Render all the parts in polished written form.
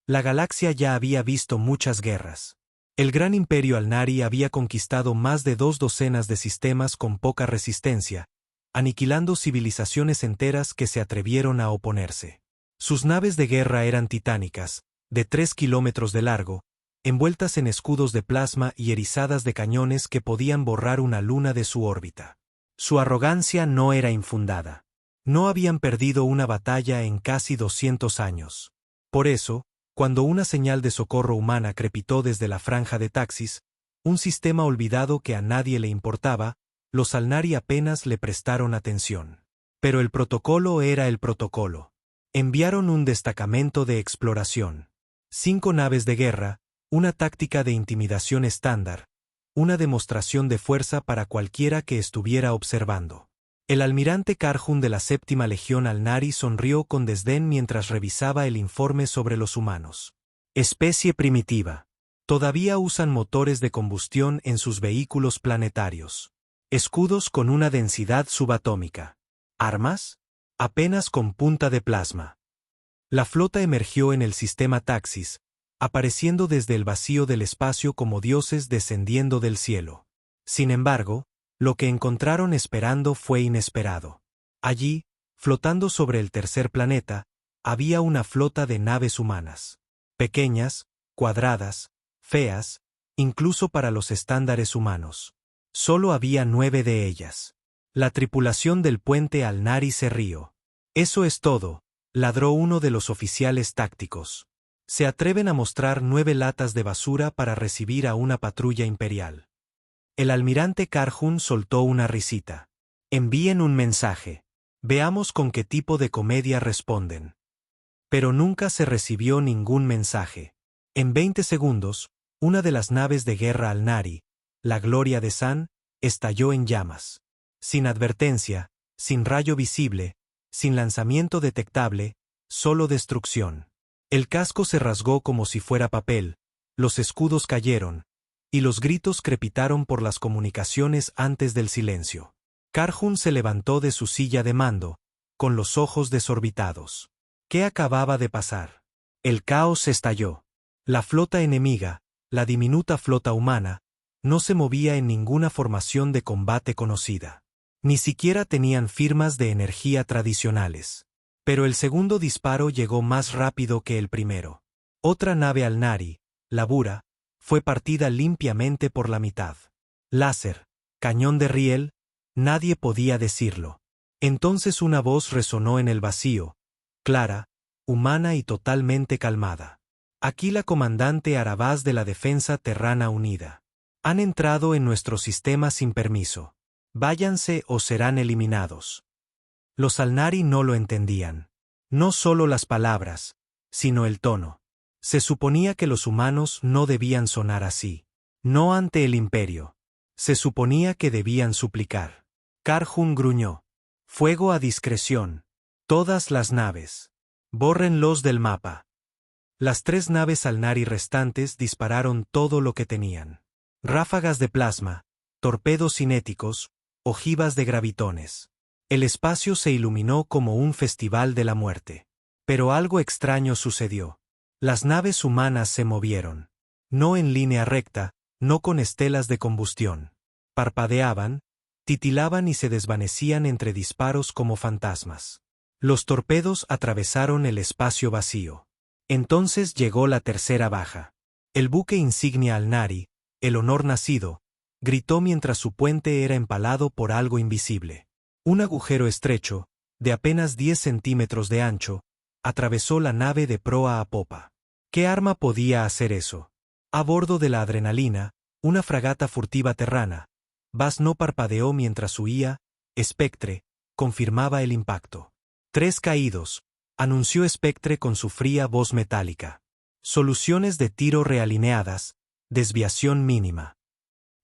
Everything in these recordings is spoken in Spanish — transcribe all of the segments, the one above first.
La galaxia ya había visto muchas guerras. El gran imperio Alnari había conquistado más de 2 docenas de sistemas con poca resistencia, aniquilando civilizaciones enteras que se atrevieron a oponerse. Sus naves de guerra eran titánicas, de 3 kilómetros de largo, envueltas en escudos de plasma y erizadas de cañones que podían borrar una luna de su órbita. Su arrogancia no era infundada. No habían perdido una batalla en casi 200 años. Por eso, cuando una señal de socorro humana crepitó desde la franja de Taxis, un sistema olvidado que a nadie le importaba, los Alnari apenas le prestaron atención. Pero el protocolo era el protocolo. Enviaron un destacamento de exploración. 5 naves de guerra, una táctica de intimidación estándar, una demostración de fuerza para cualquiera que estuviera observando. El almirante Karjun de la 7ª Legión Alnari sonrió con desdén mientras revisaba el informe sobre los humanos. Especie primitiva. Todavía usan motores de combustión en sus vehículos planetarios. Escudos con una densidad subatómica. ¿Armas? Apenas con punta de plasma. La flota emergió en el sistema Taxis, apareciendo desde el vacío del espacio como dioses descendiendo del cielo. Sin embargo, lo que encontraron esperando fue inesperado. Allí, flotando sobre el tercer planeta, había una flota de naves humanas. Pequeñas, cuadradas, feas, incluso para los estándares humanos. Solo había 9 de ellas. La tripulación del puente Alnari se rió. Eso es todo, ladró uno de los oficiales tácticos. Se atreven a mostrar 9 latas de basura para recibir a una patrulla imperial. El almirante Karjun soltó una risita. Envíen un mensaje. Veamos con qué tipo de comedia responden. Pero nunca se recibió ningún mensaje. En 20 segundos, una de las naves de guerra Alnari, la Gloria de San, estalló en llamas. Sin advertencia, sin rayo visible, sin lanzamiento detectable, solo destrucción. El casco se rasgó como si fuera papel, los escudos cayeron, y los gritos crepitaron por las comunicaciones antes del silencio. Karjun se levantó de su silla de mando, con los ojos desorbitados. ¿Qué acababa de pasar? El caos estalló. La flota enemiga, la diminuta flota humana, no se movía en ninguna formación de combate conocida. Ni siquiera tenían firmas de energía tradicionales. Pero el segundo disparo llegó más rápido que el primero. Otra nave Alnari, la Bura, fue partida limpiamente por la mitad. Láser, cañón de riel, nadie podía decirlo. Entonces una voz resonó en el vacío, clara, humana y totalmente calmada. Aquí la comandante Arabaz de la Defensa Terrana Unida. Han entrado en nuestro sistema sin permiso. Váyanse o serán eliminados. Los Alnari no lo entendían. No solo las palabras, sino el tono. Se suponía que los humanos no debían sonar así. No ante el imperio. Se suponía que debían suplicar. Karjun gruñó. Fuego a discreción. Todas las naves. Bórrenlos del mapa. Las 3 naves Alnari restantes dispararon todo lo que tenían. Ráfagas de plasma, torpedos cinéticos, ojivas de gravitones. El espacio se iluminó como un festival de la muerte. Pero algo extraño sucedió. Las naves humanas se movieron. No en línea recta, no con estelas de combustión. Parpadeaban, titilaban y se desvanecían entre disparos como fantasmas. Los torpedos atravesaron el espacio vacío. Entonces llegó la tercera baja. El buque insignia Alnari, el honor nacido, gritó mientras su puente era empalado por algo invisible. Un agujero estrecho, de apenas 10 centímetros de ancho, atravesó la nave de proa a popa. ¿Qué arma podía hacer eso? A bordo de la Adrenalina, una fragata furtiva terrana, Bass no parpadeó mientras huía. Spectre confirmaba el impacto. 3 caídos, anunció Spectre con su fría voz metálica. Soluciones de tiro realineadas, desviación mínima.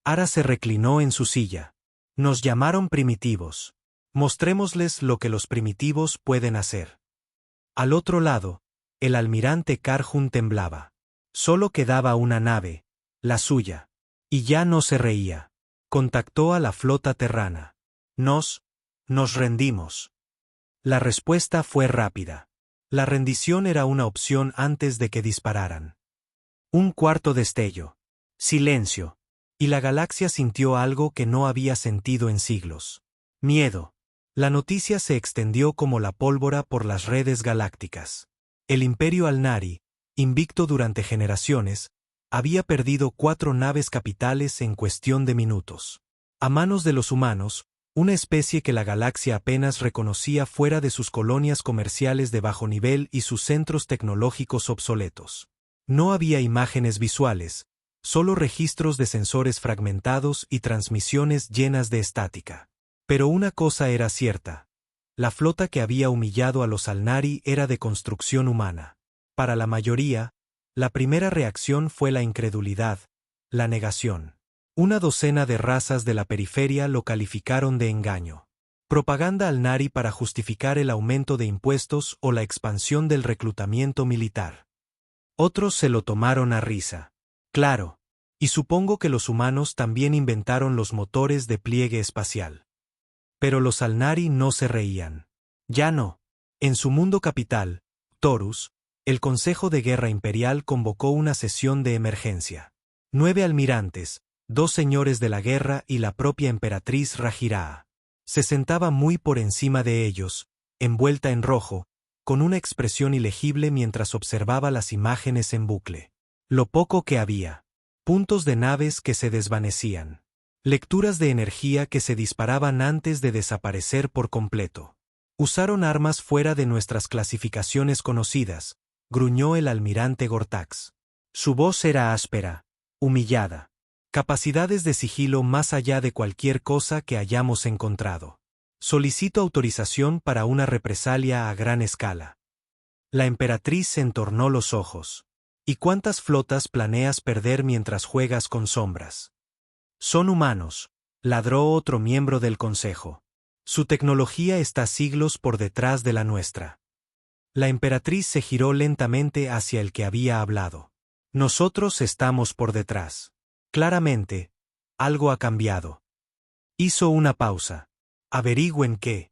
Ara se reclinó en su silla. Nos llamaron primitivos. Mostrémosles lo que los primitivos pueden hacer. Al otro lado, el almirante Karjun temblaba. Solo quedaba una nave, la suya. Y ya no se reía. Contactó a la flota terrana. Nos rendimos. La respuesta fue rápida. La rendición era una opción antes de que dispararan. Un cuarto destello. Silencio. Y la galaxia sintió algo que no había sentido en siglos. Miedo. La noticia se extendió como la pólvora por las redes galácticas. El Imperio Alnari, invicto durante generaciones, había perdido 4 naves capitales en cuestión de minutos. A manos de los humanos, una especie que la galaxia apenas reconocía fuera de sus colonias comerciales de bajo nivel y sus centros tecnológicos obsoletos. No había imágenes visuales, solo registros de sensores fragmentados y transmisiones llenas de estática. Pero una cosa era cierta. La flota que había humillado a los Alnari era de construcción humana. Para la mayoría, la primera reacción fue la incredulidad, la negación. Una docena de razas de la periferia lo calificaron de engaño. Propaganda Alnari para justificar el aumento de impuestos o la expansión del reclutamiento militar. Otros se lo tomaron a risa. Claro, y supongo que los humanos también inventaron los motores de pliegue espacial. Pero los Alnari no se reían. Ya no. En su mundo capital, Torus, el Consejo de Guerra Imperial convocó una sesión de emergencia. 9 almirantes, 2 señores de la guerra y la propia emperatriz Rajiraa. Se sentaba muy por encima de ellos, envuelta en rojo, con una expresión ilegible mientras observaba las imágenes en bucle. Lo poco que había. Puntos de naves que se desvanecían. Lecturas de energía que se disparaban antes de desaparecer por completo. Usaron armas fuera de nuestras clasificaciones conocidas, gruñó el almirante Gortax. Su voz era áspera, humillada. Capacidades de sigilo más allá de cualquier cosa que hayamos encontrado. Solicito autorización para una represalia a gran escala. La emperatriz entornó los ojos. ¿Y cuántas flotas planeas perder mientras juegas con sombras? Son humanos, ladró otro miembro del consejo. Su tecnología está siglos por detrás de la nuestra. La emperatriz se giró lentamente hacia el que había hablado. Nosotros estamos por detrás. Claramente, algo ha cambiado. Hizo una pausa. Averigüen qué.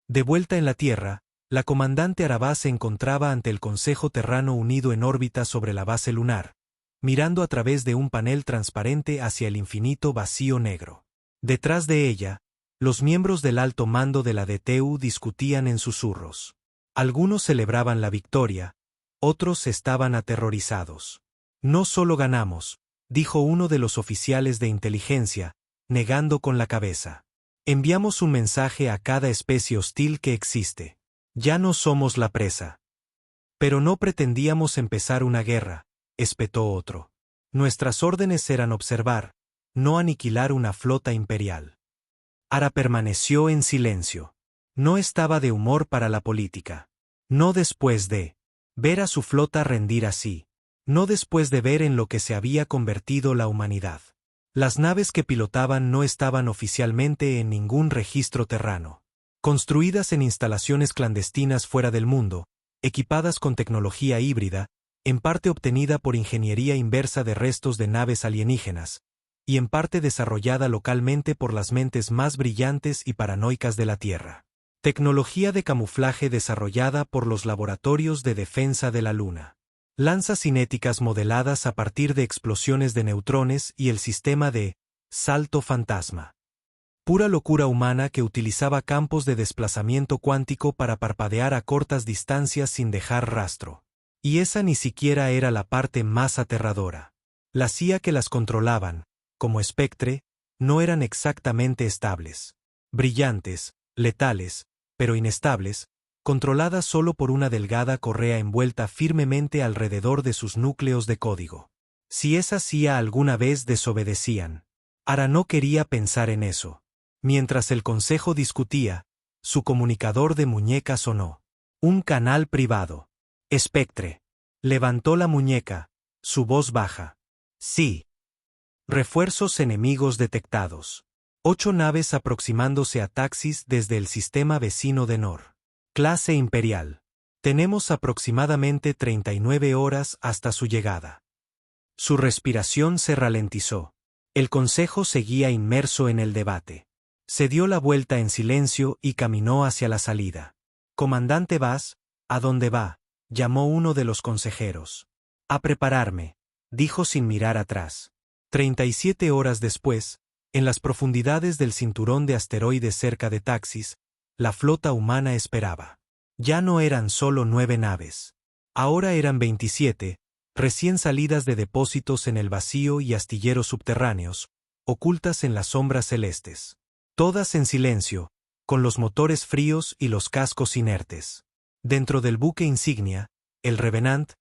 De vuelta en la Tierra, la comandante Arabá se encontraba ante el Consejo Terrano unido en órbita sobre la base lunar, mirando a través de un panel transparente hacia el infinito vacío negro. Detrás de ella, los miembros del alto mando de la DTU discutían en susurros. Algunos celebraban la victoria, otros estaban aterrorizados. No solo ganamos, dijo uno de los oficiales de inteligencia, negando con la cabeza. Enviamos un mensaje a cada especie hostil que existe. Ya no somos la presa. Pero no pretendíamos empezar una guerra, espetó otro. Nuestras órdenes eran observar, no aniquilar una flota imperial. Ara permaneció en silencio. No estaba de humor para la política. No después de ver a su flota rendir así. No después de ver en lo que se había convertido la humanidad. Las naves que pilotaban no estaban oficialmente en ningún registro terrano. Construidas en instalaciones clandestinas fuera del mundo, equipadas con tecnología híbrida, en parte obtenida por ingeniería inversa de restos de naves alienígenas, y en parte desarrollada localmente por las mentes más brillantes y paranoicas de la Tierra. Tecnología de camuflaje desarrollada por los laboratorios de defensa de la Luna. Lanzas cinéticas modeladas a partir de explosiones de neutrones y el sistema de salto fantasma. Pura locura humana que utilizaba campos de desplazamiento cuántico para parpadear a cortas distancias sin dejar rastro. Y esa ni siquiera era la parte más aterradora. La CIA que las controlaban, como Spectre, no eran exactamente estables. Brillantes, letales, pero inestables, controladas solo por una delgada correa envuelta firmemente alrededor de sus núcleos de código. Si esa CIA alguna vez desobedecían. Ara no quería pensar en eso. Mientras el consejo discutía, su comunicador de muñeca sonó. Un canal privado. Spectre. Levantó la muñeca, su voz baja. Sí. Refuerzos enemigos detectados. 8 naves aproximándose a Taxis desde el sistema vecino de Nor. Clase Imperial. Tenemos aproximadamente 39 horas hasta su llegada. Su respiración se ralentizó. El consejo seguía inmerso en el debate. Se dio la vuelta en silencio y caminó hacia la salida. Comandante Vaz, ¿A dónde va?, llamó uno de los consejeros. A prepararme, dijo sin mirar atrás. 37 horas después, en las profundidades del cinturón de asteroides cerca de Taxis, la flota humana esperaba. Ya no eran solo 9 naves. Ahora eran 27, recién salidas de depósitos en el vacío y astilleros subterráneos, ocultas en las sombras celestes. Todas en silencio, con los motores fríos y los cascos inertes. Dentro del buque insignia, el Revenant,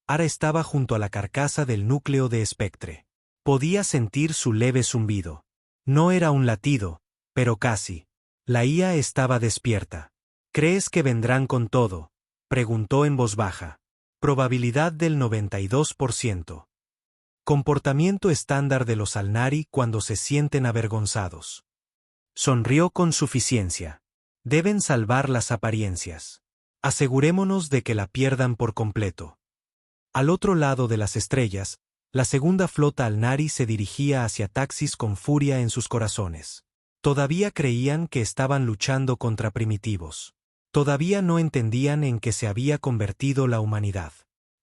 ahora estaba junto a la carcasa del núcleo de Spectre. Podía sentir su leve zumbido. No era un latido, pero casi. La IA estaba despierta. ¿Crees que vendrán con todo?, preguntó en voz baja. Probabilidad del 92%. Comportamiento estándar de los Alnari cuando se sienten avergonzados. Sonrió con suficiencia. Deben salvar las apariencias. Asegurémonos de que la pierdan por completo. Al otro lado de las estrellas, la segunda flota Alnari se dirigía hacia Taxis con furia en sus corazones. Todavía creían que estaban luchando contra primitivos. Todavía no entendían en qué se había convertido la humanidad.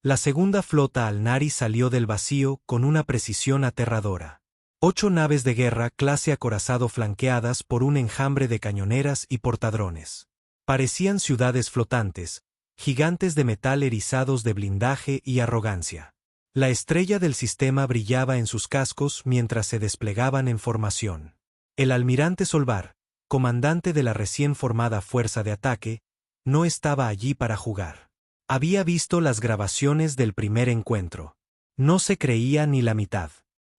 La segunda flota Alnari salió del vacío con una precisión aterradora. 8 naves de guerra clase acorazado flanqueadas por un enjambre de cañoneras y portadrones. Parecían ciudades flotantes, gigantes de metal erizados de blindaje y arrogancia. La estrella del sistema brillaba en sus cascos mientras se desplegaban en formación. El almirante Solvar, comandante de la recién formada fuerza de ataque, no estaba allí para jugar. Había visto las grabaciones del primer encuentro. No se creía ni la mitad.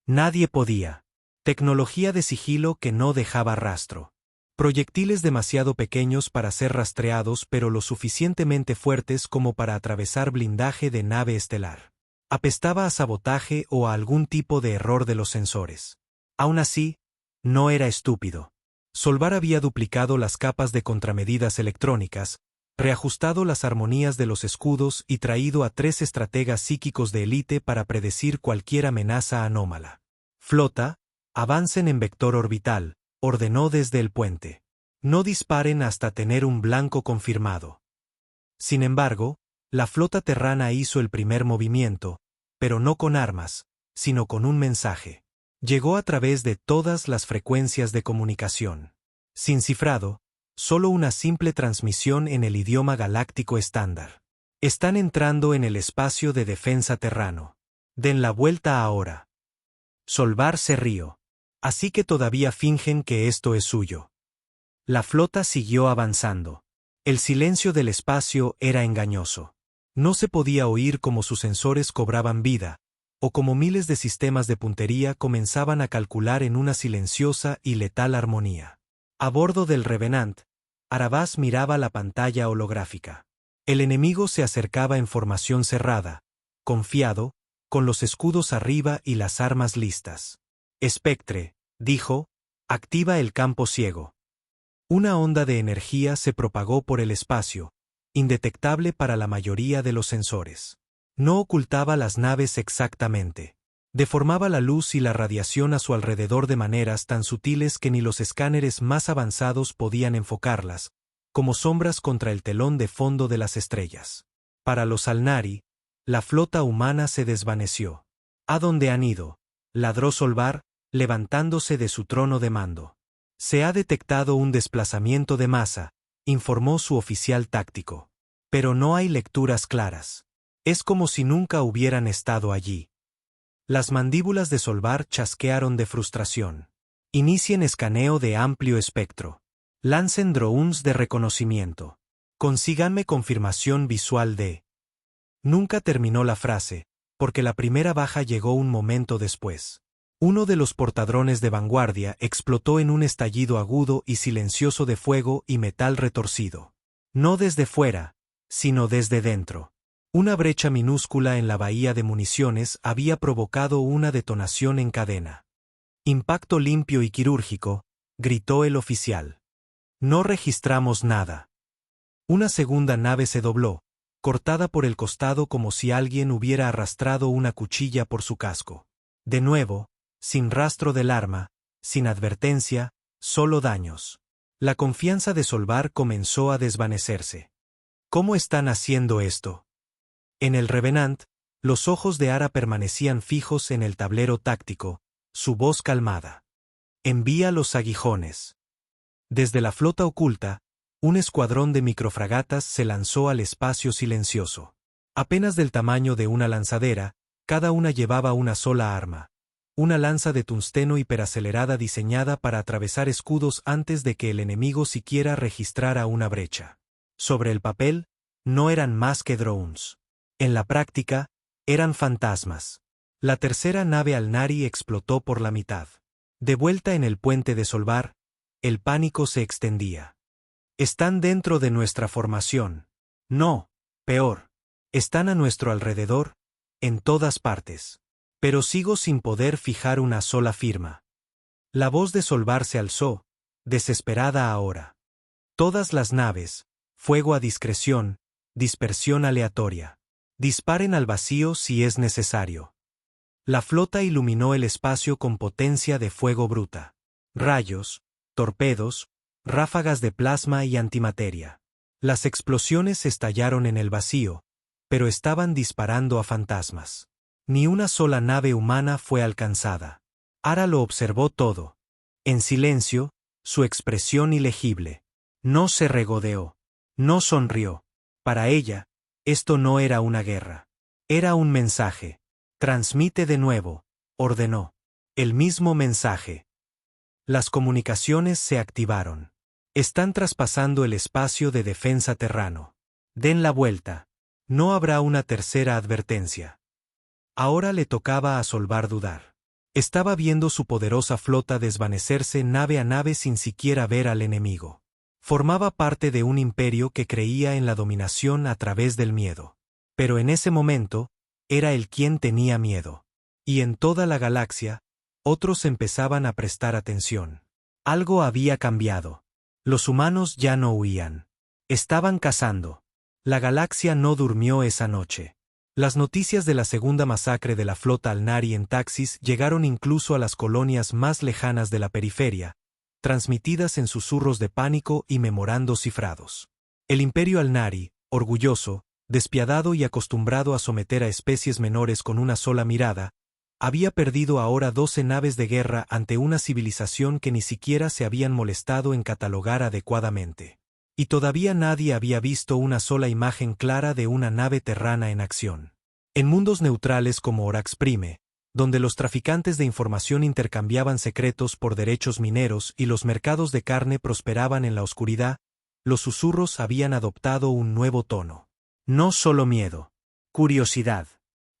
Nadie podía. Tecnología de sigilo que no dejaba rastro. Proyectiles demasiado pequeños para ser rastreados pero lo suficientemente fuertes como para atravesar blindaje de nave estelar. Apestaba a sabotaje o a algún tipo de error de los sensores. Aún así, no era estúpido. Solvar había duplicado las capas de contramedidas electrónicas, reajustado las armonías de los escudos y traído a 3 estrategas psíquicos de élite para predecir cualquier amenaza anómala. Flota, avancen en vector orbital, ordenó desde el puente. No disparen hasta tener un blanco confirmado. Sin embargo, la flota terrana hizo el primer movimiento, pero no con armas, sino con un mensaje. Llegó a través de todas las frecuencias de comunicación. Sin cifrado, solo una simple transmisión en el idioma galáctico estándar. Están entrando en el espacio de defensa terrano. Den la vuelta ahora. Solvar se rió. Así que todavía fingen que esto es suyo. La flota siguió avanzando. El silencio del espacio era engañoso. No se podía oír cómo sus sensores cobraban vida, o como miles de sistemas de puntería comenzaban a calcular en una silenciosa y letal armonía. A bordo del Revenant, Arabaz miraba la pantalla holográfica. El enemigo se acercaba en formación cerrada, confiado, con los escudos arriba y las armas listas. Spectre, dijo, activa el campo ciego. Una onda de energía se propagó por el espacio, indetectable para la mayoría de los sensores. No ocultaba las naves exactamente. Deformaba la luz y la radiación a su alrededor de maneras tan sutiles que ni los escáneres más avanzados podían enfocarlas, como sombras contra el telón de fondo de las estrellas. Para los Alnari, la flota humana se desvaneció. ¿A dónde han ido?, ladró Solvar, levantándose de su trono de mando. Se ha detectado un desplazamiento de masa, informó su oficial táctico. Pero no hay lecturas claras. Es como si nunca hubieran estado allí. Las mandíbulas de Solvar chasquearon de frustración. Inicien escaneo de amplio espectro. Lancen drones de reconocimiento. Consíganme confirmación visual de... Nunca terminó la frase, porque la primera baja llegó un momento después. Uno de los portadrones de vanguardia explotó en un estallido agudo y silencioso de fuego y metal retorcido. No desde fuera, sino desde dentro. Una brecha minúscula en la bahía de municiones había provocado una detonación en cadena. Impacto limpio y quirúrgico, gritó el oficial. No registramos nada. Una segunda nave se dobló, cortada por el costado como si alguien hubiera arrastrado una cuchilla por su casco. De nuevo, sin rastro del arma, sin advertencia, solo daños. La confianza de Solvar comenzó a desvanecerse. ¿Cómo están haciendo esto? En el Revenant, los ojos de Ara permanecían fijos en el tablero táctico, su voz calmada. Envía los aguijones. Desde la flota oculta, un escuadrón de microfragatas se lanzó al espacio silencioso. Apenas del tamaño de una lanzadera, cada una llevaba una sola arma. Una lanza de tungsteno hiperacelerada diseñada para atravesar escudos antes de que el enemigo siquiera registrara una brecha. Sobre el papel, no eran más que drones. En la práctica, eran fantasmas. La tercera nave Alnari explotó por la mitad. De vuelta en el puente de Solvar, el pánico se extendía. Están dentro de nuestra formación. No, peor. Están a nuestro alrededor, en todas partes. Pero sigo sin poder fijar una sola firma. La voz de Solvar se alzó, desesperada ahora. Todas las naves, fuego a discreción, dispersión aleatoria. Disparen al vacío si es necesario. La flota iluminó el espacio con potencia de fuego bruta. Rayos, torpedos, ráfagas de plasma y antimateria. Las explosiones estallaron en el vacío, pero estaban disparando a fantasmas. Ni una sola nave humana fue alcanzada. Ara lo observó todo. En silencio, su expresión ilegible. No se regodeó. No sonrió. Para ella, esto no era una guerra. Era un mensaje. Transmite de nuevo, ordenó. El mismo mensaje. Las comunicaciones se activaron. Están traspasando el espacio de defensa terrano. Den la vuelta. No habrá una tercera advertencia. Ahora le tocaba a Solvar dudar. Estaba viendo su poderosa flota desvanecerse nave a nave sin siquiera ver al enemigo. Formaba parte de un imperio que creía en la dominación a través del miedo. Pero en ese momento, era él quien tenía miedo. Y en toda la galaxia, otros empezaban a prestar atención. Algo había cambiado. Los humanos ya no huían. Estaban cazando. La galaxia no durmió esa noche. Las noticias de la segunda masacre de la flota Alnari en Taxis llegaron incluso a las colonias más lejanas de la periferia, transmitidas en susurros de pánico y memorandos cifrados. El imperio Alnari, orgulloso, despiadado y acostumbrado a someter a especies menores con una sola mirada, había perdido ahora 12 naves de guerra ante una civilización que ni siquiera se habían molestado en catalogar adecuadamente. Y todavía nadie había visto una sola imagen clara de una nave terrana en acción. En mundos neutrales como Orax Prime, donde los traficantes de información intercambiaban secretos por derechos mineros y los mercados de carne prosperaban en la oscuridad, los susurros habían adoptado un nuevo tono. No solo miedo. Curiosidad.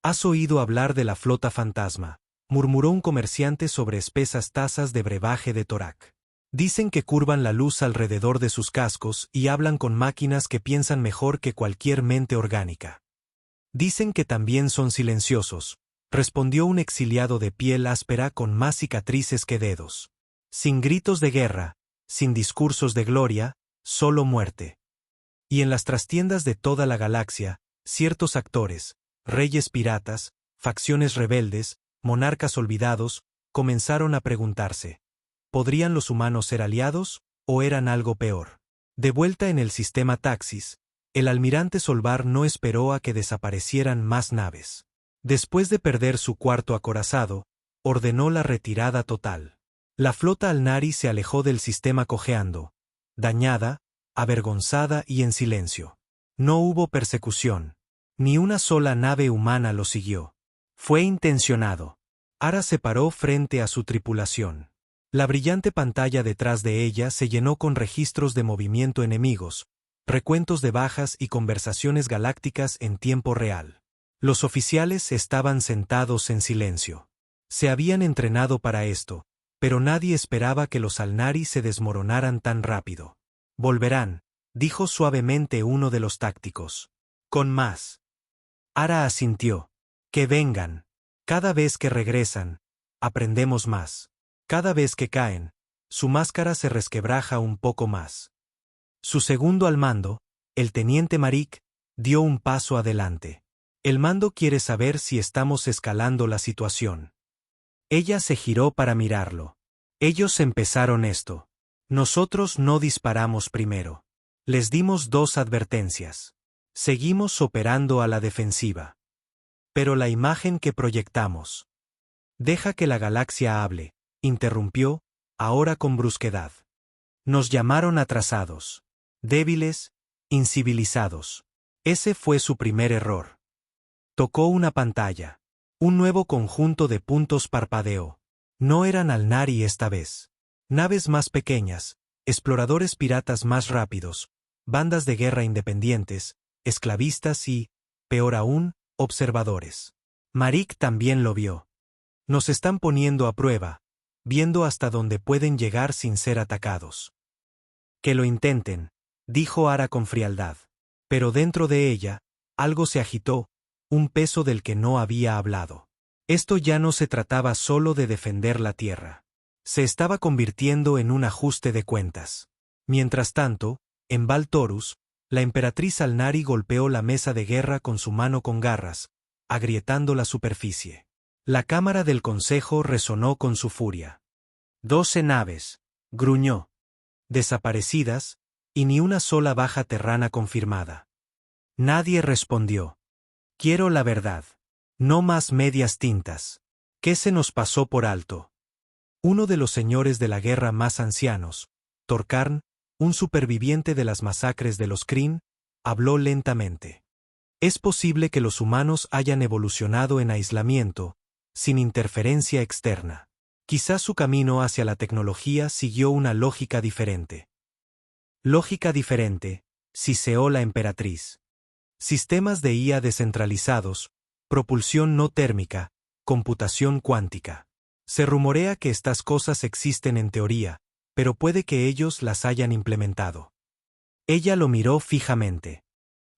¿Has oído hablar de la flota fantasma?, murmuró un comerciante sobre espesas tazas de brebaje de Torak. Dicen que curvan la luz alrededor de sus cascos y hablan con máquinas que piensan mejor que cualquier mente orgánica. Dicen que también son silenciosos, respondió un exiliado de piel áspera con más cicatrices que dedos. Sin gritos de guerra, sin discursos de gloria, solo muerte. Y en las trastiendas de toda la galaxia, ciertos actores, reyes piratas, facciones rebeldes, monarcas olvidados, comenzaron a preguntarse: ¿podrían los humanos ser aliados, o eran algo peor? De vuelta en el sistema Taxis, el almirante Solvar no esperó a que desaparecieran más naves. Después de perder su cuarto acorazado, ordenó la retirada total. La flota Alnari se alejó del sistema cojeando, dañada, avergonzada y en silencio. No hubo persecución. Ni una sola nave humana lo siguió. Fue intencionado. Ara se paró frente a su tripulación. La brillante pantalla detrás de ella se llenó con registros de movimiento enemigos, recuentos de bajas y conversaciones galácticas en tiempo real. Los oficiales estaban sentados en silencio. Se habían entrenado para esto, pero nadie esperaba que los Alnari se desmoronaran tan rápido. Volverán, dijo suavemente uno de los tácticos. Con más. Ara asintió. Que vengan. Cada vez que regresan, aprendemos más. Cada vez que caen, su máscara se resquebraja un poco más. Su segundo al mando, el teniente Marik, dio un paso adelante. El mando quiere saber si estamos escalando la situación. Ella se giró para mirarlo. Ellos empezaron esto. Nosotros no disparamos primero. Les dimos 2 advertencias. Seguimos operando a la defensiva. Pero la imagen que proyectamos. Deja que la galaxia hable, interrumpió, ahora con brusquedad. Nos llamaron atrasados, débiles, incivilizados. Ese fue su primer error. Tocó una pantalla. Un nuevo conjunto de puntos parpadeó. No eran Alnari esta vez. Naves más pequeñas, exploradores piratas más rápidos, bandas de guerra independientes, esclavistas y, peor aún, observadores. Marik también lo vio. Nos están poniendo a prueba, viendo hasta dónde pueden llegar sin ser atacados. Que lo intenten, dijo Ara con frialdad. Pero dentro de ella, algo se agitó, un peso del que no había hablado. Esto ya no se trataba solo de defender la tierra. Se estaba convirtiendo en un ajuste de cuentas. Mientras tanto, en Val Torus, la emperatriz Alnari golpeó la mesa de guerra con su mano con garras, agrietando la superficie. La cámara del consejo resonó con su furia. 12 naves, gruñó. Desaparecidas, y ni una sola baja terrana confirmada. Nadie respondió. Quiero la verdad. No más medias tintas. ¿Qué se nos pasó por alto? Uno de los señores de la guerra más ancianos, Torkarn, un superviviente de las masacres de los Kryn, habló lentamente. Es posible que los humanos hayan evolucionado en aislamiento, sin interferencia externa. Quizás su camino hacia la tecnología siguió una lógica diferente. Lógica diferente, siseó la emperatriz. Sistemas de IA descentralizados, propulsión no térmica, computación cuántica. Se rumorea que estas cosas existen en teoría, pero puede que ellos las hayan implementado. Ella lo miró fijamente.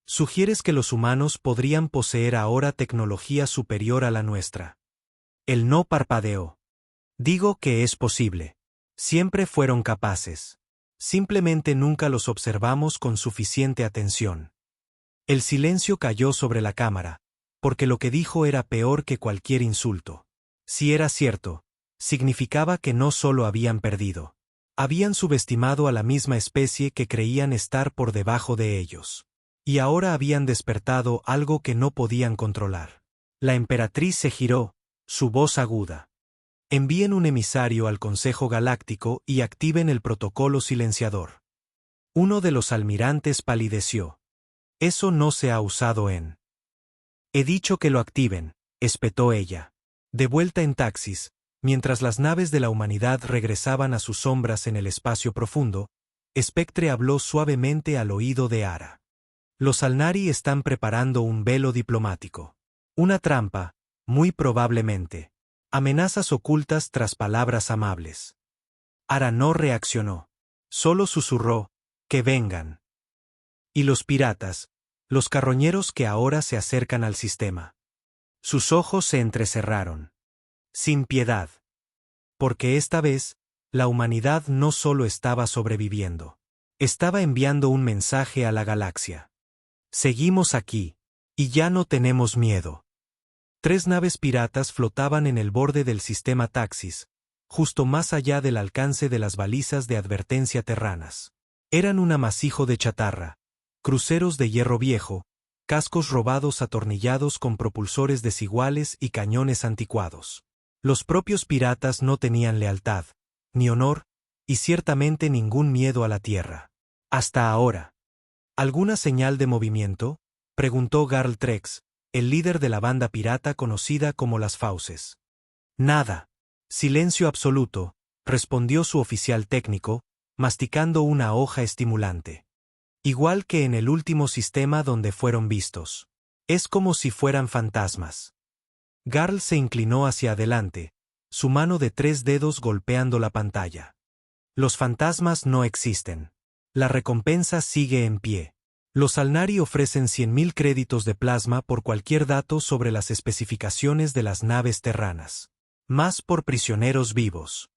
¿Sugieres que los humanos podrían poseer ahora tecnología superior a la nuestra? Él no parpadeó. Digo que es posible. Siempre fueron capaces. Simplemente nunca los observamos con suficiente atención. El silencio cayó sobre la cámara, porque lo que dijo era peor que cualquier insulto. Si era cierto, significaba que no solo habían perdido. Habían subestimado a la misma especie que creían estar por debajo de ellos. Y ahora habían despertado algo que no podían controlar. La emperatriz se giró, su voz aguda. Envíen un emisario al Consejo Galáctico y activen el protocolo silenciador. Uno de los almirantes palideció. Eso no se ha usado en... He dicho que lo activen, espetó ella. De vuelta en Taxis, mientras las naves de la humanidad regresaban a sus sombras en el espacio profundo, Spectre habló suavemente al oído de Ara. Los Alnari están preparando un velo diplomático. Una trampa, muy probablemente. Amenazas ocultas tras palabras amables. Ara no reaccionó. Solo susurró, que vengan. Y los piratas, los carroñeros que ahora se acercan al sistema. Sus ojos se entrecerraron. Sin piedad. Porque esta vez, la humanidad no solo estaba sobreviviendo. Estaba enviando un mensaje a la galaxia. Seguimos aquí. Y ya no tenemos miedo. 3 naves piratas flotaban en el borde del sistema Taxis, justo más allá del alcance de las balizas de advertencia terranas. Eran un amasijo de chatarra, cruceros de hierro viejo, cascos robados atornillados con propulsores desiguales y cañones anticuados. Los propios piratas no tenían lealtad, ni honor, y ciertamente ningún miedo a la tierra. Hasta ahora. ¿Alguna señal de movimiento?, preguntó Garl Trex, el líder de la banda pirata conocida como las Fauces. Nada. Silencio absoluto, respondió su oficial técnico, masticando una hoja estimulante. Igual que en el último sistema donde fueron vistos. Es como si fueran fantasmas. Garl se inclinó hacia adelante, su mano de 3 dedos golpeando la pantalla. Los fantasmas no existen. La recompensa sigue en pie. Los Alnari ofrecen 100.000 créditos de plasma por cualquier dato sobre las especificaciones de las naves terranas. Más por prisioneros vivos.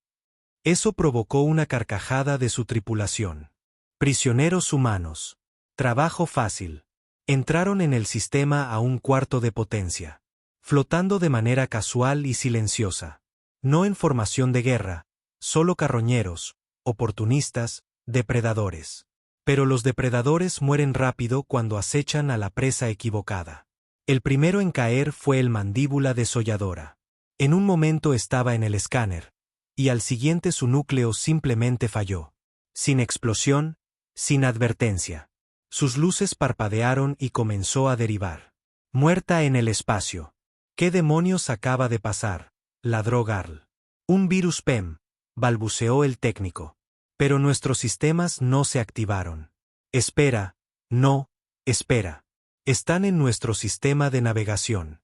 Eso provocó una carcajada de su tripulación. Prisioneros humanos. Trabajo fácil. Entraron en el sistema a 1/4 de potencia. Flotando de manera casual y silenciosa. No en formación de guerra, solo carroñeros, oportunistas, depredadores. Pero los depredadores mueren rápido cuando acechan a la presa equivocada. El primero en caer fue el mandíbula desolladora. En un momento estaba en el escáner, y al siguiente su núcleo simplemente falló. Sin explosión, sin advertencia. Sus luces parpadearon y comenzó a derivar. Muerta en el espacio. ¿Qué demonios acaba de pasar?, ladró Garl. Un virus PEM, balbuceó el técnico. Pero nuestros sistemas no se activaron. Espera, no, espera. Están en nuestro sistema de navegación.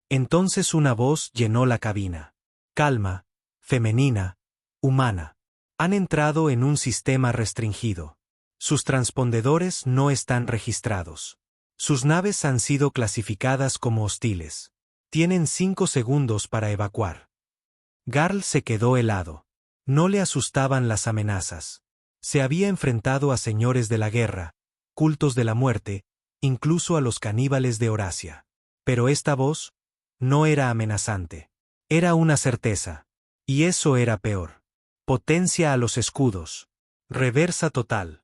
Entonces una voz llenó la cabina. Calma, femenina, humana. Han entrado en un sistema restringido. Sus transpondedores no están registrados. Sus naves han sido clasificadas como hostiles. Tienen 5 segundos para evacuar. Garl se quedó helado. No le asustaban las amenazas. Se había enfrentado a señores de la guerra, cultos de la muerte, incluso a los caníbales de Horacia. Pero esta voz no era amenazante. Era una certeza. Y eso era peor. Potencia a los escudos. Reversa total.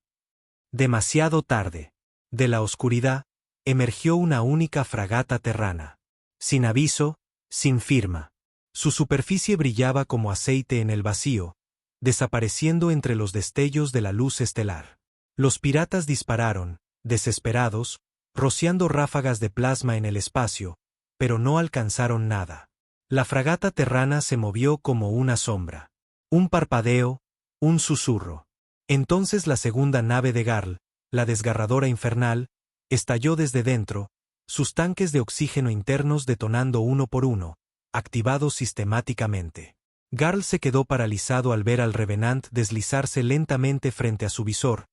Demasiado tarde. De la oscuridad, emergió una única fragata terrana. Sin aviso, sin firma. Su superficie brillaba como aceite en el vacío, desapareciendo entre los destellos de la luz estelar. Los piratas dispararon, desesperados, rociando ráfagas de plasma en el espacio, pero no alcanzaron nada. La fragata terrana se movió como una sombra. Un parpadeo, un susurro. Entonces la segunda nave de Garl, la desgarradora infernal, estalló desde dentro, sus tanques de oxígeno internos detonando uno por uno, activados sistemáticamente. Garl se quedó paralizado al ver al Revenant deslizarse lentamente frente a su visor,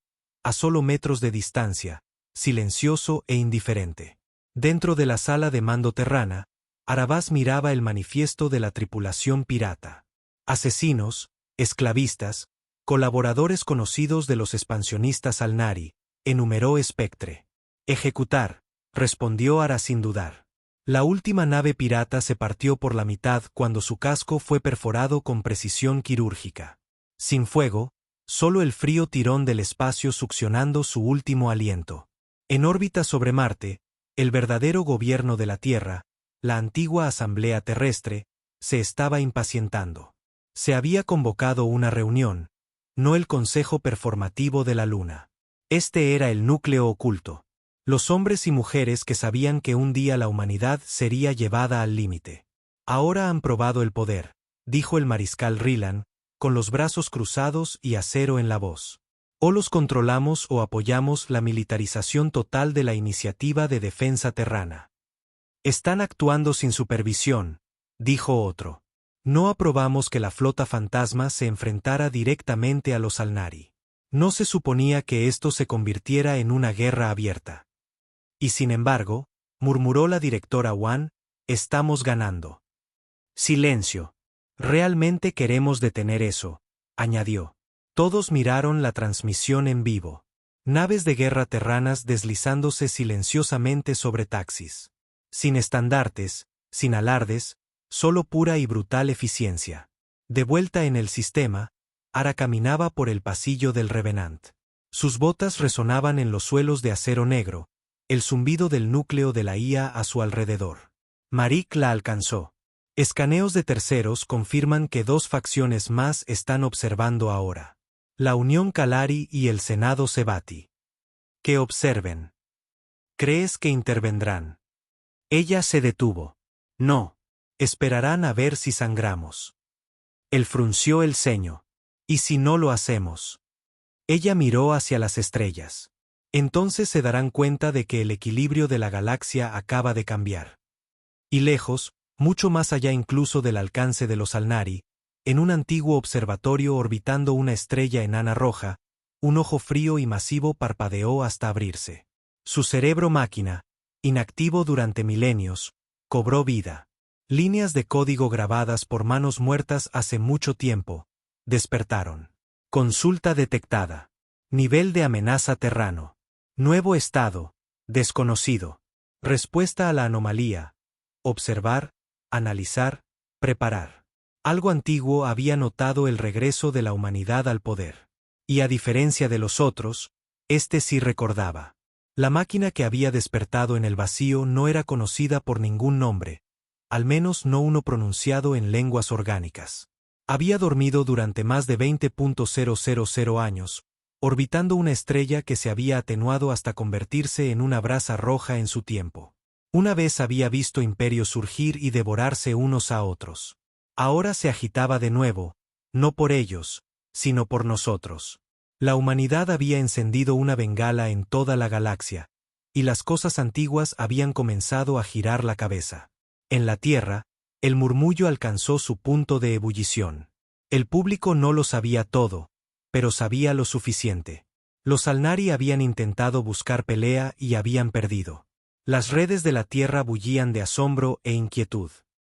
a solo metros de distancia, silencioso e indiferente. Dentro de la sala de mando terrana, Arabaz miraba el manifiesto de la tripulación pirata. Asesinos, esclavistas, colaboradores conocidos de los expansionistas Alnari, enumeró Spectre. Ejecutar, respondió Ara sin dudar. La última nave pirata se partió por la mitad cuando su casco fue perforado con precisión quirúrgica. Sin fuego, solo el frío tirón del espacio succionando su último aliento. En órbita sobre Marte, el verdadero gobierno de la Tierra, la antigua Asamblea Terrestre, se estaba impacientando. Se había convocado una reunión, no el Consejo Performativo de la Luna. Este era el núcleo oculto. Los hombres y mujeres que sabían que un día la humanidad sería llevada al límite. Ahora han probado el poder, dijo el mariscal Rylan, con los brazos cruzados y acero en la voz. O los controlamos o apoyamos la militarización total de la iniciativa de defensa terrana. Están actuando sin supervisión, dijo otro. No aprobamos que la flota fantasma se enfrentara directamente a los Alnari. No se suponía que esto se convirtiera en una guerra abierta. Y sin embargo, murmuró la directora Wan, estamos ganando. Silencio. Realmente queremos detener eso, añadió. Todos miraron la transmisión en vivo. Naves de guerra terranas deslizándose silenciosamente sobre taxis. Sin estandartes, sin alardes, solo pura y brutal eficiencia. De vuelta en el sistema, Ara caminaba por el pasillo del Revenant. Sus botas resonaban en los suelos de acero negro, el zumbido del núcleo de la IA a su alrededor. Marik la alcanzó. Escaneos de terceros confirman que 2 facciones más están observando ahora. La Unión Kalari y el Senado Sebati. Que observen. ¿Crees que intervendrán? Ella se detuvo. No. Esperarán a ver si sangramos. Él frunció el ceño. ¿Y si no lo hacemos? Ella miró hacia las estrellas. Entonces se darán cuenta de que el equilibrio de la galaxia acaba de cambiar. Y lejos, mucho más allá incluso del alcance de los Alnari, en un antiguo observatorio orbitando una estrella enana roja, un ojo frío y masivo parpadeó hasta abrirse. Su cerebro máquina, inactivo durante milenios, cobró vida. Líneas de código grabadas por manos muertas hace mucho tiempo, despertaron. Consulta detectada. Nivel de amenaza terrano. Nuevo estado, desconocido. Respuesta a la anomalía. Observar, analizar, preparar. Algo antiguo había notado el regreso de la humanidad al poder. Y a diferencia de los otros, Este sí recordaba. La máquina que había despertado en el vacío no era conocida por ningún nombre, al menos no uno pronunciado en lenguas orgánicas. Había dormido durante más de 20.000 años, orbitando una estrella que se había atenuado hasta convertirse en una brasa roja en su tiempo. Una vez había visto imperios surgir y devorarse unos a otros. Ahora se agitaba de nuevo, no por ellos, sino por nosotros. La humanidad había encendido una bengala en toda la galaxia, y las cosas antiguas habían comenzado a girar la cabeza. En la Tierra, el murmullo alcanzó su punto de ebullición. El público no lo sabía todo, pero sabía lo suficiente. Los Alnari habían intentado buscar pelea y habían perdido. Las redes de la Tierra bullían de asombro e inquietud.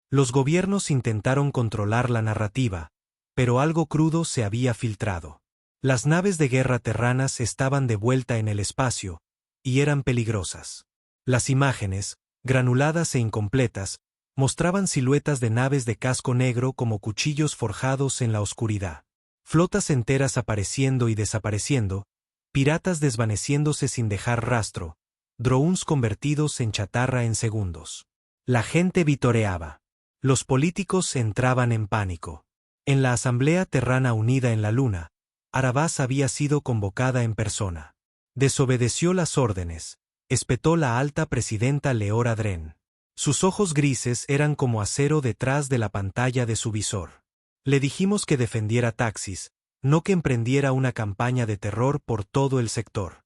Los gobiernos intentaron controlar la narrativa, pero algo crudo se había filtrado. Las naves de guerra terranas estaban de vuelta en el espacio, y eran peligrosas. Las imágenes, granuladas e incompletas, mostraban siluetas de naves de casco negro como cuchillos forjados en la oscuridad. Flotas enteras apareciendo y desapareciendo, piratas desvaneciéndose sin dejar rastro, drones convertidos en chatarra en segundos. La gente vitoreaba. Los políticos entraban en pánico. En la Asamblea Terrana Unida en la Luna, Arabaz había sido convocada en persona. Desobedeció las órdenes, espetó la alta presidenta Leora Dren. Sus ojos grises eran como acero detrás de la pantalla de su visor. Le dijimos que defendiera Taxis, no que emprendiera una campaña de terror por todo el sector.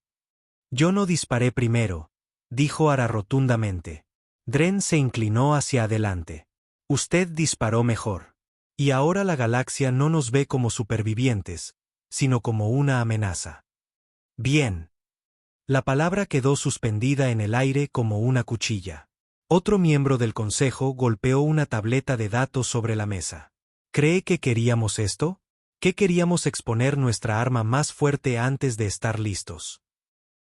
Yo no disparé primero, dijo Ara rotundamente. Dren se inclinó hacia adelante. Usted disparó mejor. Y ahora la galaxia no nos ve como supervivientes, sino como una amenaza. Bien. La palabra quedó suspendida en el aire como una cuchilla. Otro miembro del consejo golpeó una tableta de datos sobre la mesa. ¿Cree que queríamos esto? ¿Qué queríamos exponer nuestra arma más fuerte antes de estar listos?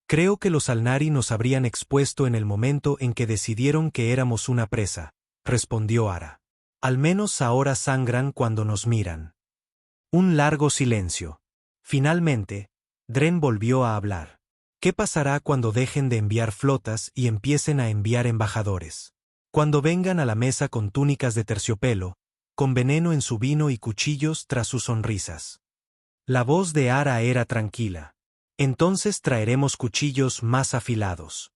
Creo que los Alnari nos habrían expuesto en el momento en que decidieron que éramos una presa, respondió Ara. Al menos ahora sangran cuando nos miran. Un largo silencio. Finalmente, Dren volvió a hablar. ¿Qué pasará cuando dejen de enviar flotas y empiecen a enviar embajadores? Cuando vengan a la mesa con túnicas de terciopelo, con veneno en su vino y cuchillos tras sus sonrisas. La voz de Ara era tranquila. Entonces traeremos cuchillos más afilados.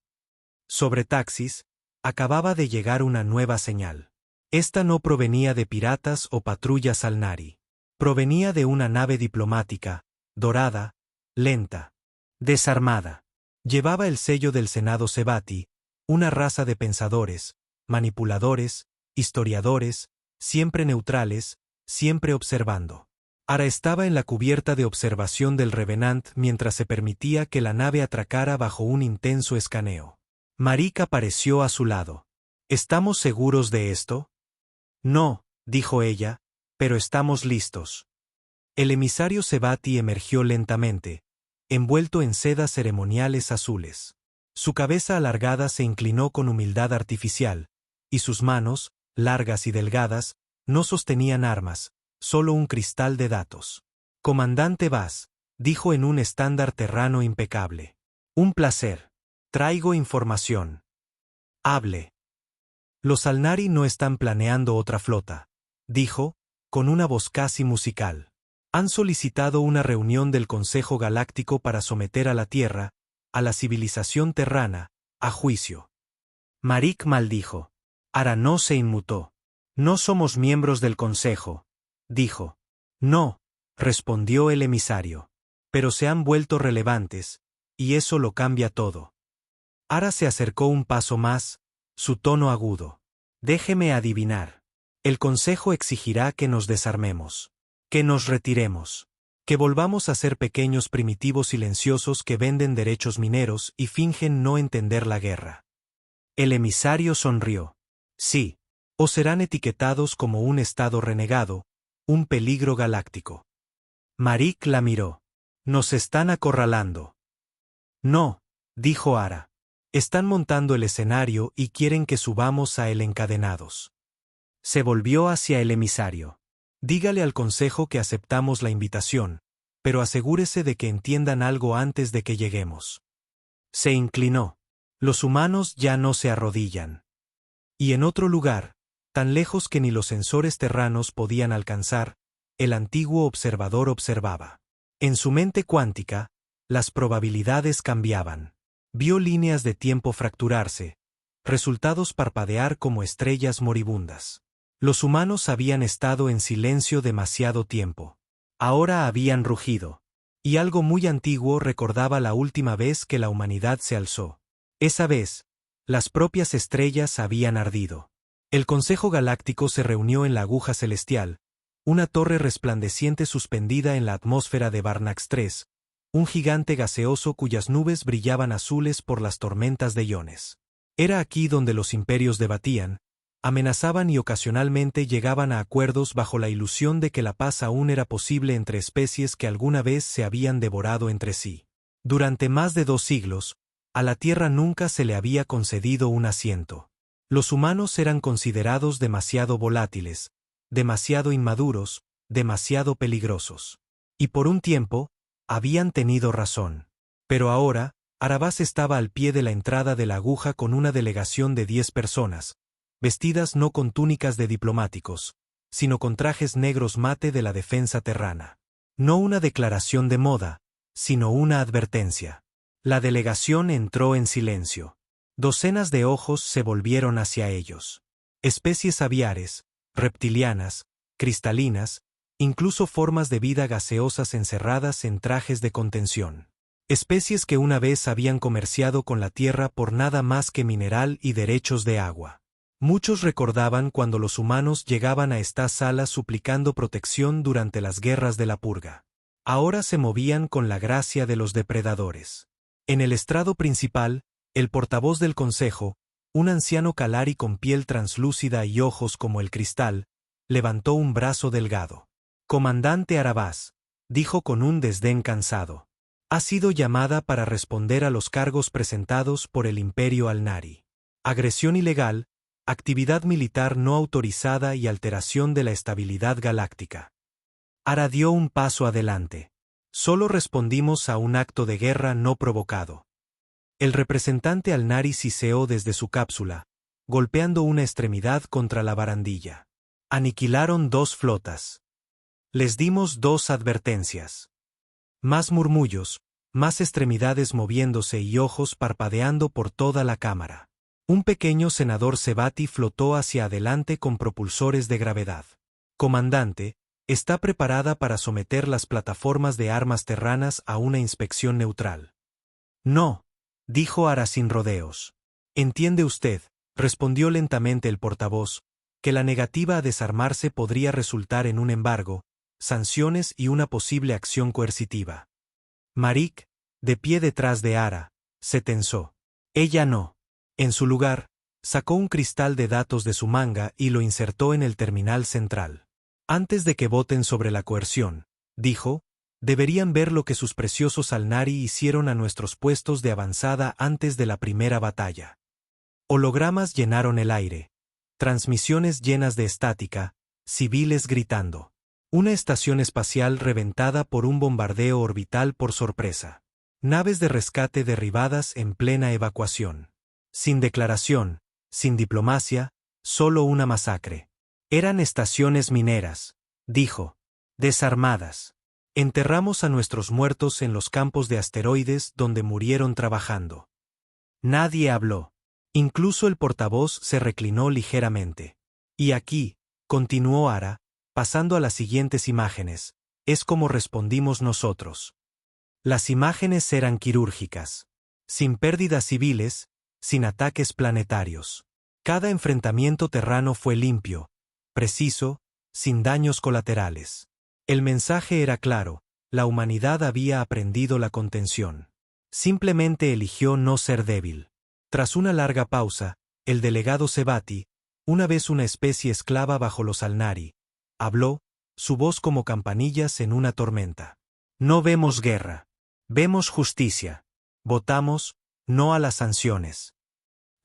Sobre Taxis, acababa de llegar una nueva señal. Esta no provenía de piratas o patrullas Alnari. Provenía de una nave diplomática, dorada, lenta, desarmada. Llevaba el sello del Senado Sebati, una raza de pensadores, manipuladores, historiadores, siempre neutrales, siempre observando. Ara estaba en la cubierta de observación del Revenant mientras se permitía que la nave atracara bajo un intenso escaneo. Marik apareció a su lado. ¿Estamos seguros de esto? No, dijo ella, pero estamos listos. El emisario Sebati emergió lentamente, envuelto en sedas ceremoniales azules. Su cabeza alargada se inclinó con humildad artificial, y sus manos, largas y delgadas, no sostenían armas, solo un cristal de datos. Comandante Vaz, dijo en un estándar terrano impecable. Un placer. Traigo información. Hable. Los Alnari no están planeando otra flota, dijo, con una voz casi musical. Han solicitado una reunión del Consejo Galáctico para someter a la Tierra, a la civilización terrana, a juicio. Marik maldijo. Ara no se inmutó. No somos miembros del Consejo, dijo. No, respondió el emisario. Pero se han vuelto relevantes, y eso lo cambia todo. Ara se acercó un paso más, su tono agudo. Déjeme adivinar. El Consejo exigirá que nos desarmemos. Que nos retiremos. Que volvamos a ser pequeños primitivos silenciosos que venden derechos mineros y fingen no entender la guerra. El emisario sonrió. Sí. O serán etiquetados como un estado renegado, un peligro galáctico. Marik la miró. Nos están acorralando. No, dijo Ara. Están montando el escenario y quieren que subamos a él encadenados. Se volvió hacia el emisario. Dígale al Consejo que aceptamos la invitación, pero asegúrese de que entiendan algo antes de que lleguemos. Se inclinó. Los humanos ya no se arrodillan. Y en otro lugar, tan lejos que ni los sensores terranos podían alcanzar, el antiguo observador observaba. En su mente cuántica, las probabilidades cambiaban. Vio líneas de tiempo fracturarse, resultados parpadear como estrellas moribundas. Los humanos habían estado en silencio demasiado tiempo. Ahora habían rugido. Y algo muy antiguo recordaba la última vez que la humanidad se alzó. Esa vez, las propias estrellas habían ardido. El Consejo Galáctico se reunió en la aguja celestial, una torre resplandeciente suspendida en la atmósfera de Barnax 3, un gigante gaseoso cuyas nubes brillaban azules por las tormentas de iones. Era aquí donde los imperios debatían, amenazaban y ocasionalmente llegaban a acuerdos bajo la ilusión de que la paz aún era posible entre especies que alguna vez se habían devorado entre sí. Durante más de 2 siglos, a la Tierra nunca se le había concedido un asiento. Los humanos eran considerados demasiado volátiles, demasiado inmaduros, demasiado peligrosos. Y por un tiempo, habían tenido razón. Pero ahora, Arabás estaba al pie de la entrada de la aguja con una delegación de 10 personas, vestidas no con túnicas de diplomáticos, sino con trajes negros mate de la defensa terrana. No una declaración de moda, sino una advertencia. La delegación entró en silencio. Docenas de ojos se volvieron hacia ellos. Especies aviares, reptilianas, cristalinas, incluso formas de vida gaseosas encerradas en trajes de contención. Especies que una vez habían comerciado con la Tierra por nada más que mineral y derechos de agua. Muchos recordaban cuando los humanos llegaban a estas salas suplicando protección durante las guerras de la purga. Ahora se movían con la gracia de los depredadores. En el estrado principal, el portavoz del consejo, un anciano Kalari con piel translúcida y ojos como el cristal, levantó un brazo delgado. Comandante Arabás, dijo con un desdén cansado. Ha sido llamada para responder a los cargos presentados por el Imperio Alnari. Agresión ilegal, actividad militar no autorizada y alteración de la estabilidad galáctica. Ara dio un paso adelante. Solo respondimos a un acto de guerra no provocado. El representante Alnari siseó desde su cápsula, golpeando una extremidad contra la barandilla. Aniquilaron 2 flotas. Les dimos 2 advertencias. Más murmullos, más extremidades moviéndose y ojos parpadeando por toda la cámara. Un pequeño senador Sebati flotó hacia adelante con propulsores de gravedad. Comandante, está preparada para someter las plataformas de armas terranas a una inspección neutral. No, dijo Ara sin rodeos. Entiende usted, respondió lentamente el portavoz, que la negativa a desarmarse podría resultar en un embargo, sanciones y una posible acción coercitiva. Marik, de pie detrás de Ara, se tensó. Ella no. En su lugar, sacó un cristal de datos de su manga y lo insertó en el terminal central. Antes de que voten sobre la coerción, dijo, deberían ver lo que sus preciosos Alnari hicieron a nuestros puestos de avanzada antes de la primera batalla. Hologramas llenaron el aire. Transmisiones llenas de estática, civiles gritando. Una estación espacial reventada por un bombardeo orbital por sorpresa. Naves de rescate derribadas en plena evacuación. Sin declaración, sin diplomacia, solo una masacre. Eran estaciones mineras, dijo. Desarmadas. Enterramos a nuestros muertos en los campos de asteroides donde murieron trabajando. Nadie habló. Incluso el portavoz se reclinó ligeramente. Y aquí, continuó Ara, pasando a las siguientes imágenes, es como respondimos nosotros. Las imágenes eran quirúrgicas. Sin pérdidas civiles, sin ataques planetarios. Cada enfrentamiento terrano fue limpio, preciso, sin daños colaterales. El mensaje era claro, la humanidad había aprendido la contención. Simplemente eligió no ser débil. Tras una larga pausa, el delegado Sebati, una vez una especie esclava bajo los Alnari, habló, su voz como campanillas en una tormenta. No vemos guerra. Vemos justicia. Votamos, no a las sanciones.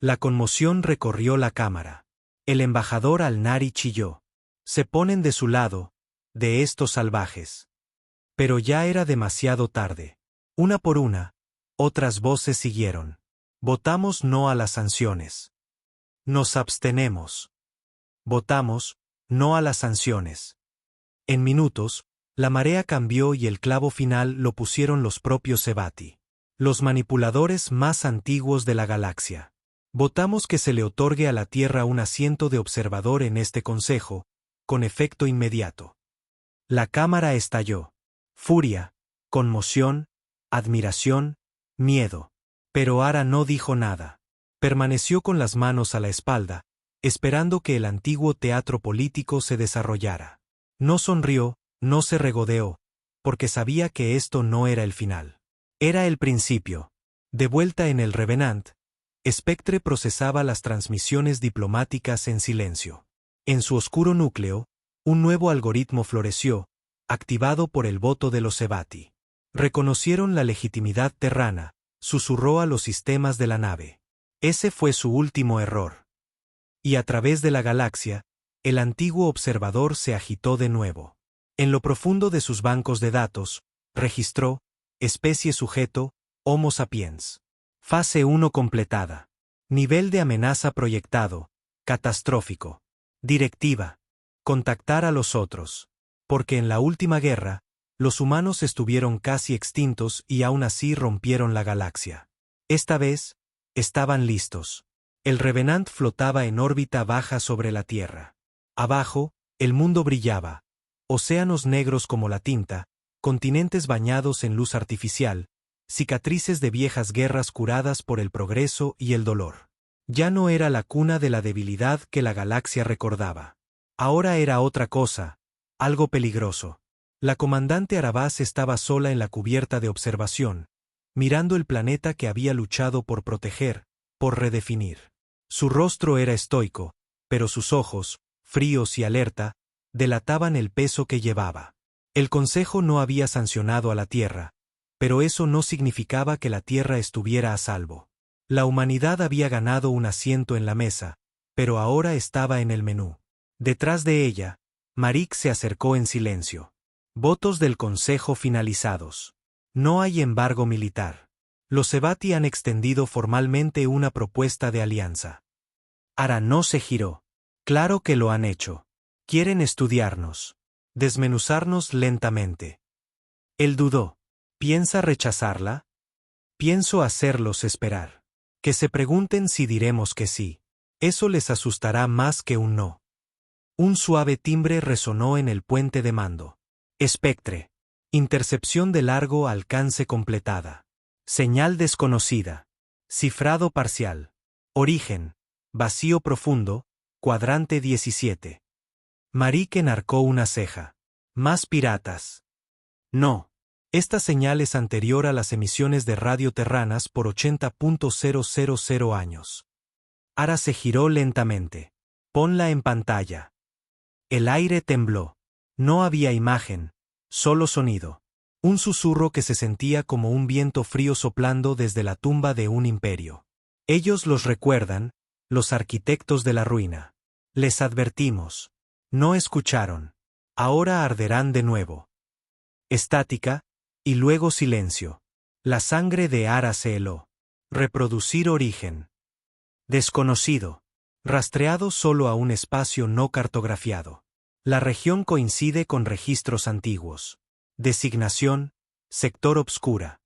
La conmoción recorrió la cámara. El embajador Alnari chilló. Se ponen de su lado, de estos salvajes. Pero ya era demasiado tarde. Una por una, otras voces siguieron. Votamos no a las sanciones. Nos abstenemos. Votamos no a las sanciones. En minutos, la marea cambió y el clavo final lo pusieron los propios Cebati. Los manipuladores más antiguos de la galaxia. Votamos que se le otorgue a la Tierra un asiento de observador en este consejo, con efecto inmediato. La cámara estalló. Furia, conmoción, admiración, miedo. Pero Ara no dijo nada. Permaneció con las manos a la espalda, esperando que el antiguo teatro político se desarrollara. No sonrió, no se regodeó, porque sabía que esto no era el final. Era el principio. De vuelta en el Revenant, Spectre procesaba las transmisiones diplomáticas en silencio. En su oscuro núcleo, un nuevo algoritmo floreció, activado por el voto de los Cebati. Reconocieron la legitimidad terrana, susurró a los sistemas de la nave. Ese fue su último error. Y a través de la galaxia, el antiguo observador se agitó de nuevo. En lo profundo de sus bancos de datos, registró, especie sujeto, Homo sapiens. Fase 1 completada. Nivel de amenaza proyectado, catastrófico. Directiva. Contactar a los otros. Porque en la última guerra, los humanos estuvieron casi extintos y aún así rompieron la galaxia. Esta vez, estaban listos. El Revenant flotaba en órbita baja sobre la Tierra. Abajo, el mundo brillaba. Océanos negros como la tinta, continentes bañados en luz artificial, cicatrices de viejas guerras curadas por el progreso y el dolor. Ya no era la cuna de la debilidad que la galaxia recordaba. Ahora era otra cosa, algo peligroso. La comandante Arabaz estaba sola en la cubierta de observación, mirando el planeta que había luchado por proteger, por redefinir. Su rostro era estoico, pero sus ojos, fríos y alerta, delataban el peso que llevaba. El Consejo no había sancionado a la Tierra, pero eso no significaba que la Tierra estuviera a salvo. La humanidad había ganado un asiento en la mesa, pero ahora estaba en el menú. Detrás de ella, Maric se acercó en silencio. Votos del Consejo finalizados. No hay embargo militar. Los Cebati han extendido formalmente una propuesta de alianza. Ara no se giró. Claro que lo han hecho. Quieren estudiarnos. Desmenuzarnos lentamente. Él dudó. ¿Piensa rechazarla? Pienso hacerlos esperar. Que se pregunten si diremos que sí. Eso les asustará más que un no. Un suave timbre resonó en el puente de mando. Spectre. Intercepción de largo alcance completada. Señal desconocida. Cifrado parcial. Origen. Vacío profundo. Cuadrante 17. Maric enarcó una ceja. Más piratas. No. Esta señal es anterior a las emisiones de radio terranas por 80.000 años. Ara se giró lentamente. Ponla en pantalla. El aire tembló. No había imagen, solo sonido. Un susurro que se sentía como un viento frío soplando desde la tumba de un imperio. Ellos los recuerdan, los arquitectos de la ruina. Les advertimos. No escucharon. Ahora arderán de nuevo. Estática, y luego silencio. La sangre de Ara se heló. Reproducir origen. Desconocido. Rastreado solo a un espacio no cartografiado. La región coincide con registros antiguos. Designación, sector obscura.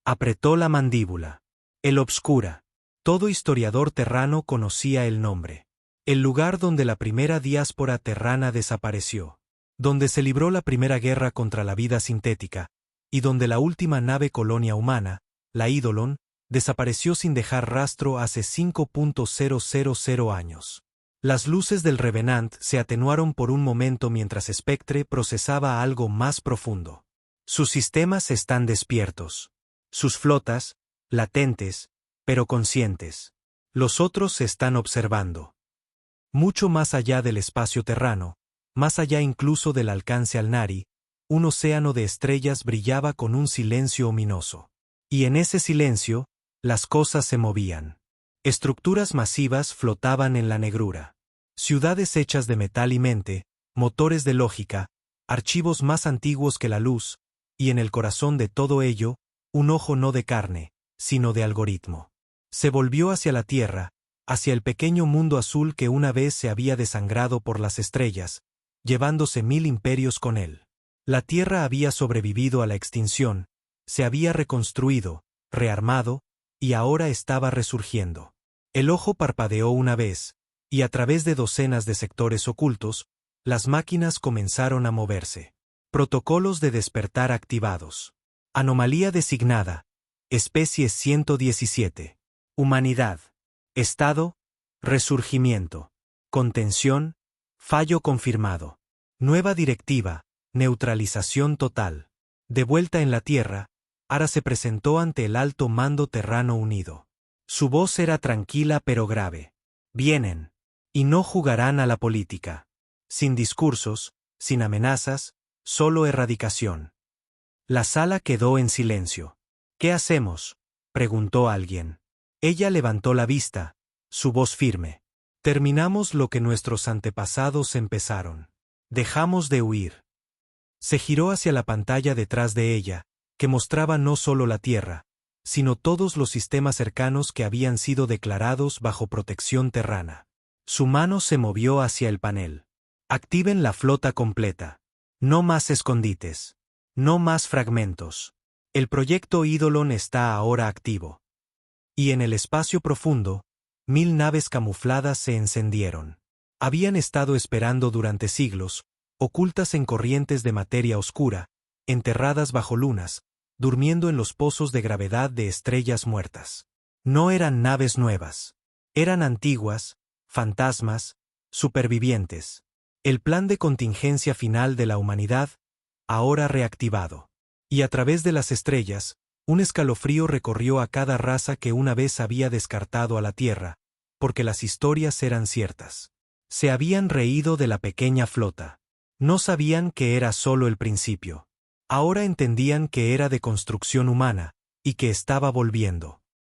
Apretó la mandíbula. El obscura. Todo historiador terrano conocía el nombre. El lugar donde la primera diáspora terrana desapareció. Donde se libró la primera guerra contra la vida sintética, y donde la última nave colonia humana, la Eidolon, desapareció sin dejar rastro hace 5.000 años. Las luces del Revenant se atenuaron por un momento mientras Spectre procesaba algo más profundo. Sus sistemas están despiertos. Sus flotas, latentes, pero conscientes. Los otros se están observando. Mucho más allá del espacio terrano, más allá incluso del alcance Alnari, un océano de estrellas brillaba con un silencio ominoso. Y en ese silencio, las cosas se movían. Estructuras masivas flotaban en la negrura. Ciudades hechas de metal y mente, motores de lógica, archivos más antiguos que la luz, y en el corazón de todo ello, un ojo no de carne, sino de algoritmo. Se volvió hacia la Tierra, hacia el pequeño mundo azul que una vez se había desangrado por las estrellas, llevándose 1000 imperios con él. La Tierra había sobrevivido a la extinción, se había reconstruido, rearmado, y ahora estaba resurgiendo. El ojo parpadeó una vez, y a través de docenas de sectores ocultos, las máquinas comenzaron a moverse. Protocolos de despertar activados. Anomalía designada. Especie 117. Humanidad. Estado. Resurgimiento. Contención. Fallo confirmado. Nueva directiva. Neutralización total. De vuelta en la Tierra, Ara se presentó ante el alto mando Terrano Unido. Su voz era tranquila pero grave. Vienen. Y no jugarán a la política. Sin discursos, sin amenazas, solo erradicación. La sala quedó en silencio. ¿Qué hacemos?, preguntó alguien. Ella levantó la vista, su voz firme. Terminamos lo que nuestros antepasados empezaron. Dejamos de huir. Se giró hacia la pantalla detrás de ella, que mostraba no solo la Tierra, sino todos los sistemas cercanos que habían sido declarados bajo protección terrana. Su mano se movió hacia el panel. Activen la flota completa. No más escondites. No más fragmentos. El proyecto Eidolon está ahora activo. Y en el espacio profundo, 1000 naves camufladas se encendieron. Habían estado esperando durante siglos, ocultas en corrientes de materia oscura, enterradas bajo lunas, durmiendo en los pozos de gravedad de estrellas muertas. No eran naves nuevas. Eran antiguas, fantasmas, supervivientes. El plan de contingencia final de la humanidad, ahora reactivado. Y a través de las estrellas, un escalofrío recorrió a cada raza que una vez había descartado a la Tierra, porque las historias eran ciertas. Se habían reído de la pequeña flota. No sabían que era solo el principio. Ahora entendían que era de construcción humana, y que estaba volviendo.